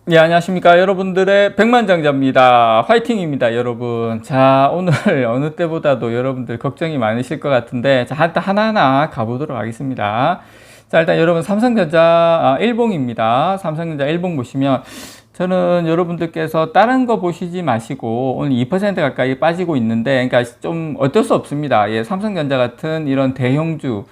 네, 안녕하십니까. 여러분들의 백만장자입니다. 화이팅입니다, 여러분. 자, 오늘 어느 때보다도 여러분들 걱정이 많으실 것 같은데, 자, 일단 하나하나 가보도록 하겠습니다. 자, 일단 여러분 삼성전자 일봉입니다. 삼성전자 일봉 보시면, 저는 여러분들께서 다른 거 보시지 마시고, 오늘 2% 가까이 빠지고 있는데, 그러니까 좀 어쩔 수 없습니다. 예, 삼성전자 같은 이런 대형주,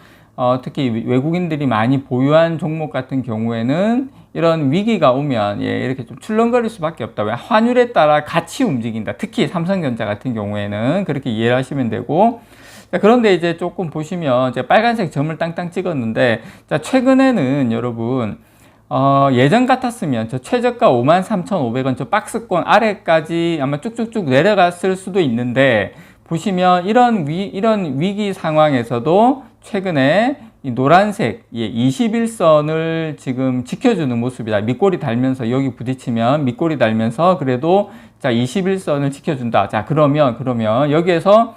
특히 외국인들이 많이 보유한 종목 같은 경우에는 이런 위기가 오면 이렇게 좀 출렁거릴 수밖에 없다. 왜? 환율에 따라 같이 움직인다. 특히 삼성전자 같은 경우에는 그렇게 이해를 하시면 되고, 자, 그런데 이제 조금 보시면 제가 빨간색 점을 땅땅 찍었는데, 자, 최근에는 여러분 예전 같았으면 저 최저가 53,500원 저 박스권 아래까지 아마 쭉쭉쭉 내려갔을 수도 있는데, 보시면 이런 위기 상황에서도 최근에 이 노란색 21선을 지금 지켜주는 모습이다. 밑꼬리 달면서 여기 부딪히면 밑꼬리 달면서 그래도 자 21선을 지켜준다. 자 그러면 여기에서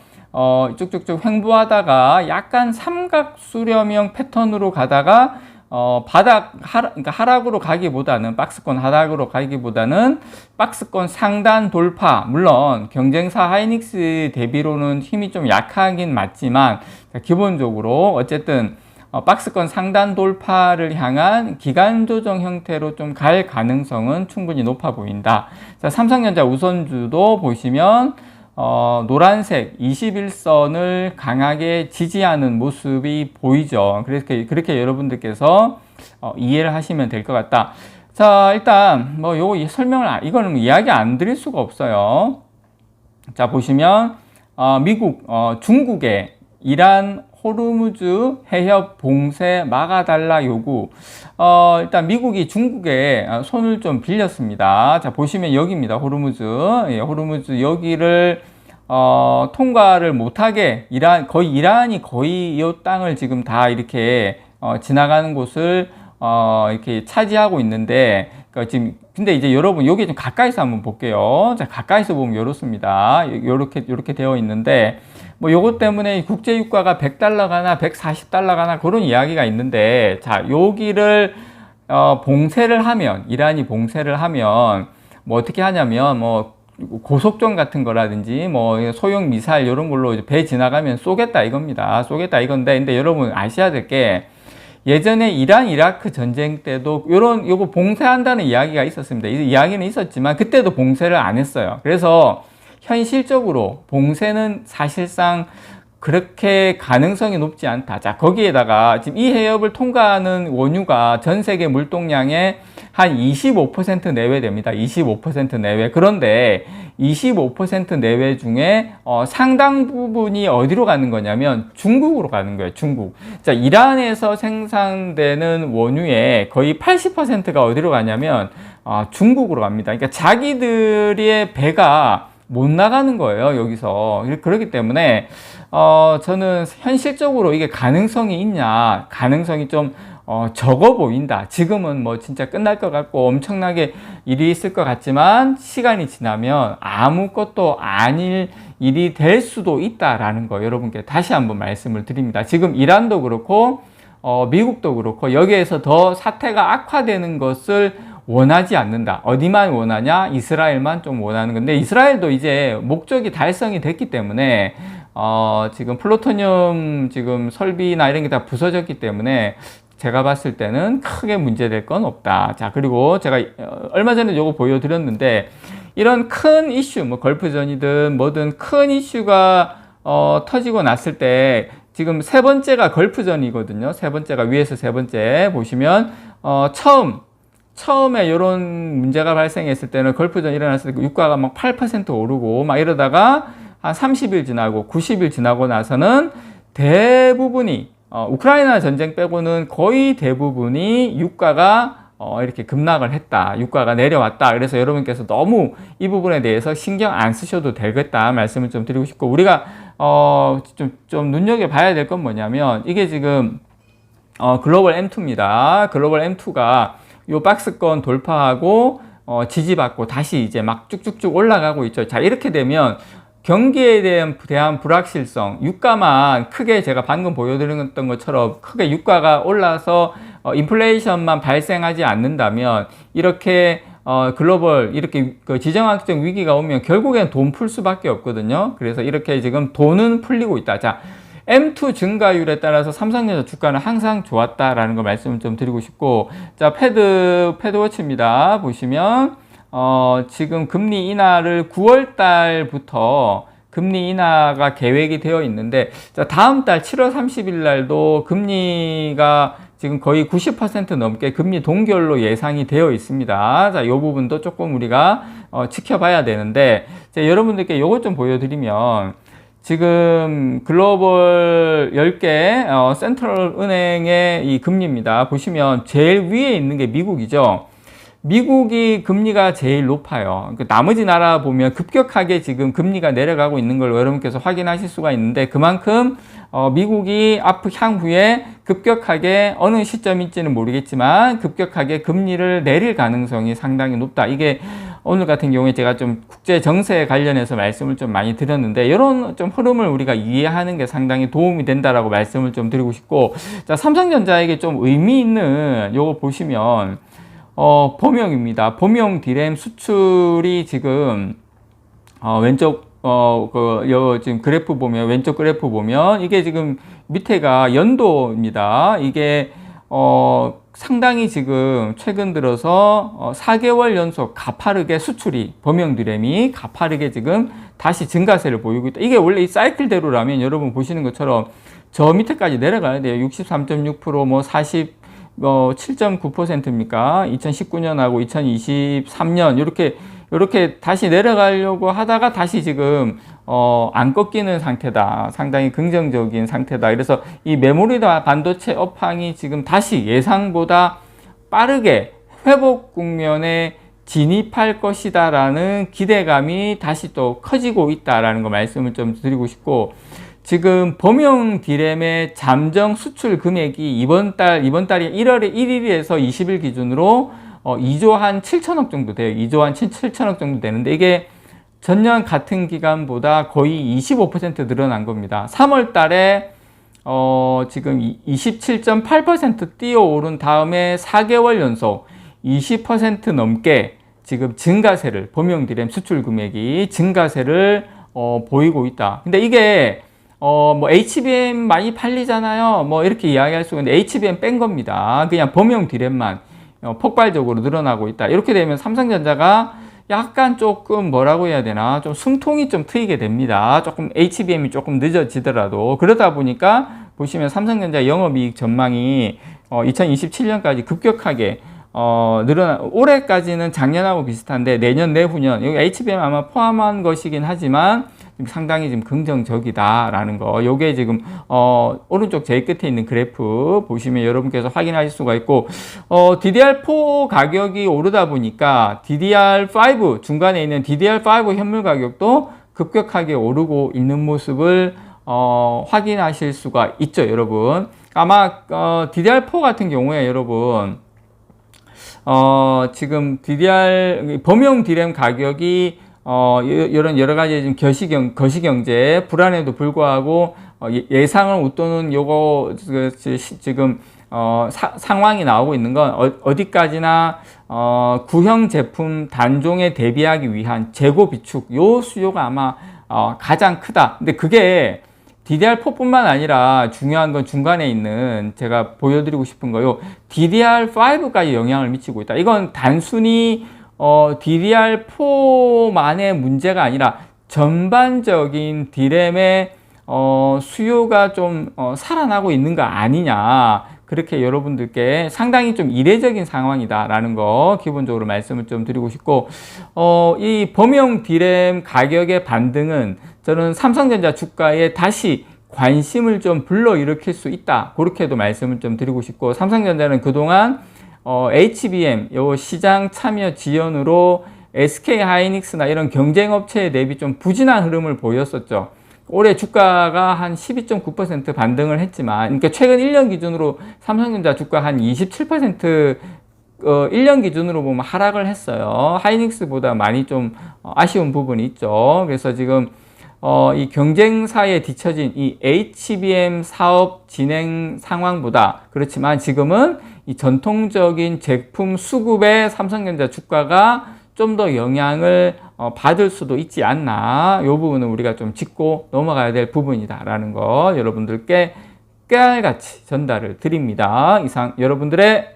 쭉쭉쭉 횡보하다가 약간 삼각수렴형 패턴으로 가다가 그러니까 하락으로 가기보다는 박스권 하락으로 가기보다는 박스권 상단 돌파, 물론 경쟁사 하이닉스 대비로는 힘이 좀 약하긴 맞지만 기본적으로 어쨌든 박스권 상단 돌파를 향한 기간 조정 형태로 좀 갈 가능성은 충분히 높아 보인다. 자, 삼성전자 우선주도 보시면 노란색 21선을 강하게 지지하는 모습이 보이죠. 그렇게 여러분들께서 이해를 하시면 될 것 같다. 자, 일단 요거 설명을 이거는 이야기 안 드릴 수가 없어요. 자, 보시면 미국 중국의 이란 호르무즈 해협 봉쇄 막아달라 요구. 일단 미국이 중국에 손을 좀 빌렸습니다. 자, 보시면 여기입니다. 호르무즈. 호르무즈 여기를 통과를 못하게 이란이 거의 이 땅을 지금 다 이렇게 지나가는 곳을 이렇게 차지하고 있는데, 그러니까 지금 근데 이제 여러분 여기 좀 가까이서 한번 볼게요. 자, 가까이서 보면 이렇습니다. 요렇게 되어 있는데, 요것 때문에 국제 유가가 100달러 가나 140달러 가나 그런 이야기가 있는데, 자, 여기를 봉쇄를 하면, 이란이 봉쇄를 하면 어떻게 하냐면 고속정 같은 거라든지 소형 미사일 이런 걸로 배 지나가면 쏘겠다 이겁니다. 쏘겠다 이건데, 근데 여러분 아셔야 될 게, 예전에 이란 이라크 전쟁 때도 요거 봉쇄한다는 이야기가 있었습니다. 이 이야기는 있었지만 그때도 봉쇄를 안 했어요. 그래서 현실적으로 봉쇄는 사실상 그렇게 가능성이 높지 않다. 자, 거기에다가 지금 이 해협을 통과하는 원유가 전 세계 물동량의 한 25% 내외 됩니다. 25% 내외. 그런데 25% 내외 중에 상당 부분이 어디로 가는 거냐면 중국으로 가는 거예요. 중국. 자, 이란에서 생산되는 원유의 거의 80%가 어디로 가냐면 중국으로 갑니다. 그러니까 자기들의 배가 못 나가는 거예요, 여기서. 그렇기 때문에 저는 현실적으로 이게 가능성이 있냐, 가능성이 좀 적어 보인다. 지금은 진짜 끝날 것 같고 엄청나게 일이 있을 것 같지만 시간이 지나면 아무것도 아닐 일이 될 수도 있다라는 거 여러분께 다시 한번 말씀을 드립니다. 지금 이란도 그렇고 미국도 그렇고 여기에서 더 사태가 악화되는 것을 원하지 않는다. 어디만 원하냐? 이스라엘만 좀 원하는 건데, 이스라엘도 이제 목적이 달성이 됐기 때문에 지금 플루토늄 지금 설비나 이런 게 다 부서졌기 때문에 제가 봤을 때는 크게 문제될 건 없다. 자, 그리고 제가 얼마 전에 요거 보여드렸는데, 이런 큰 이슈, 걸프전이든 뭐든 큰 이슈가 터지고 났을 때 지금 세 번째가 걸프전이거든요. 세 번째가 위에서 세 번째 보시면 처음에 이런 문제가 발생했을 때는 걸프전 일어났을 때 유가가 막 8% 오르고 막 이러다가 한 30일 지나고 90일 지나고 나서는 대부분이 우크라이나 전쟁 빼고는 거의 대부분이 유가가 이렇게 급락을 했다. 유가가 내려왔다. 그래서 여러분께서 너무 이 부분에 대해서 신경 안 쓰셔도 되겠다 말씀을 좀 드리고 싶고, 우리가 좀 눈여겨봐야 될 건 뭐냐면, 이게 지금 글로벌 M2입니다. 글로벌 M2가 요 박스권 돌파하고 지지받고 다시 이제 막 쭉쭉쭉 올라가고 있죠. 자, 이렇게 되면 경기에 대한 불확실성, 유가만 크게 제가 방금 보여드렸던 것처럼 크게 유가가 올라서 인플레이션만 발생하지 않는다면 이렇게 글로벌 이렇게 그 지정학적 위기가 오면 결국엔 돈 풀 수밖에 없거든요. 그래서 이렇게 지금 돈은 풀리고 있다. 자, M2 증가율에 따라서 삼성전자 주가는 항상 좋았다라는 걸 말씀을 좀 드리고 싶고, 자, 패드워치입니다. 보시면 지금 금리 인하를 9월 달부터 금리 인하가 계획이 되어 있는데, 자, 다음 달 7월 30일 날도 금리가 지금 거의 90% 넘게 금리 동결로 예상이 되어 있습니다. 자, 이 부분도 조금 우리가 지켜봐야 되는데, 자, 여러분들께 이것 좀 보여드리면, 지금 글로벌 10개 센트럴 은행의 이 금리입니다. 보시면 제일 위에 있는 게 미국이죠. 미국이 금리가 제일 높아요. 나머지 나라 보면 급격하게 지금 금리가 내려가고 있는 걸 여러분께서 확인하실 수가 있는데, 그만큼 미국이 향후에 급격하게 어느 시점일지는 모르겠지만 급격하게 금리를 내릴 가능성이 상당히 높다. 이게 오늘 같은 경우에 제가 좀 국제 정세에 관련해서 말씀을 좀 많이 드렸는데, 이런 좀 흐름을 우리가 이해하는 게 상당히 도움이 된다라고 말씀을 좀 드리고 싶고, 자, 삼성전자에게 좀 의미 있는 요거 보시면 범용입니다. 범용 D램 수출이 지금 왼쪽 지금 그래프 보면, 왼쪽 그래프 보면 이게 지금 밑에가 연도입니다. 이게 상당히 지금 최근 들어서 4개월 연속 가파르게 수출이, 범용 D램이 가파르게 지금 다시 증가세를 보이고 있다. 이게 원래 이 사이클대로라면 여러분 보시는 것처럼 저 밑에까지 내려가야 돼요. 63.6%, 뭐 7.9%입니까? 2019년하고 2023년 이렇게 다시 내려가려고 하다가 다시 지금 안 꺾이는 상태다. 상당히 긍정적인 상태다. 그래서 이 메모리 반도체 업황이 지금 다시 예상보다 빠르게 회복 국면에 진입할 것이다라는 기대감이 다시 또 커지고 있다라는 거 말씀을 좀 드리고 싶고, 지금 범용 D램의 잠정 수출 금액이 이번 달이 1월에 1일에서 20일 기준으로 2조 한 7천억 정도 돼요. 2조 한 7천억 정도 되는데, 이게 전년 같은 기간보다 거의 25% 늘어난 겁니다. 3월 달에 지금 27.8% 뛰어오른 다음에 4개월 연속 20% 넘게 지금 증가세를, 범용 D램 수출 금액이 증가세를 보이고 있다. 근데 이게 뭐 HBM 많이 팔리잖아요. 뭐 이렇게 이야기할 수가 있는데 HBM 뺀 겁니다. 그냥 범용 D램만 폭발적으로 늘어나고 있다. 이렇게 되면 삼성전자가 약간 조금 뭐라고 해야 되나, 좀 숨통이 좀 트이게 됩니다. 조금 HBM이 조금 늦어지더라도. 그러다 보니까 보시면 삼성전자 영업이익 전망이 2027년까지 급격하게 올해까지는 작년하고 비슷한데 내년 내후년, 여기 HBM 아마 포함한 것이긴 하지만 상당히 지금 긍정적이다라는 거. 요게 지금 오른쪽 제일 끝에 있는 그래프 보시면 여러분께서 확인하실 수가 있고, DDR4 가격이 오르다 보니까 DDR5 중간에 있는 DDR5 현물 가격도 급격하게 오르고 있는 모습을 확인하실 수가 있죠, 여러분. 아마 DDR4 같은 경우에 여러분 지금 범용 D램 가격이 이런 여러 가지 지금 거시경제 불안에도 불구하고 예상을 웃도는 요거 지금 상황이 나오고 있는 건 어디까지나 구형 제품 단종에 대비하기 위한 재고 비축, 요 수요가 아마 가장 크다. 근데 그게 DDR4뿐만 아니라 중요한 건 중간에 있는, 제가 보여드리고 싶은 거요, DDR5까지 영향을 미치고 있다. 이건 단순히 DDR4만의 문제가 아니라 전반적인 D램의 수요가 좀 살아나고 있는 거 아니냐, 그렇게 여러분들께 상당히 좀 이례적인 상황이다라는 거 기본적으로 말씀을 좀 드리고 싶고, 이 범용 D램 가격의 반등은 저는 삼성전자 주가에 다시 관심을 좀 불러일으킬 수 있다, 그렇게도 말씀을 좀 드리고 싶고, 삼성전자는 그동안 HBM 요 시장 참여 지연으로 SK 하이닉스나 이런 경쟁업체에 대비 좀 부진한 흐름을 보였었죠. 올해 주가가 한 12.9% 반등을 했지만, 그러니까 최근 1년 기준으로 삼성전자 주가 한 27% 1년 기준으로 보면 하락을 했어요. 하이닉스보다 많이 좀 아쉬운 부분이 있죠. 그래서 지금 이 경쟁사에 뒤처진 이 HBM 사업 진행 상황보다, 그렇지만 지금은 이 전통적인 제품 수급에 삼성전자 주가가 좀 더 영향을 받을 수도 있지 않나. 이 부분은 우리가 좀 짚고 넘어가야 될 부분이다라는 거 여러분들께 깨알같이 전달을 드립니다. 이상 여러분들의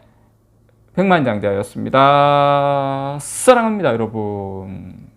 백만장자였습니다. 사랑합니다, 여러분.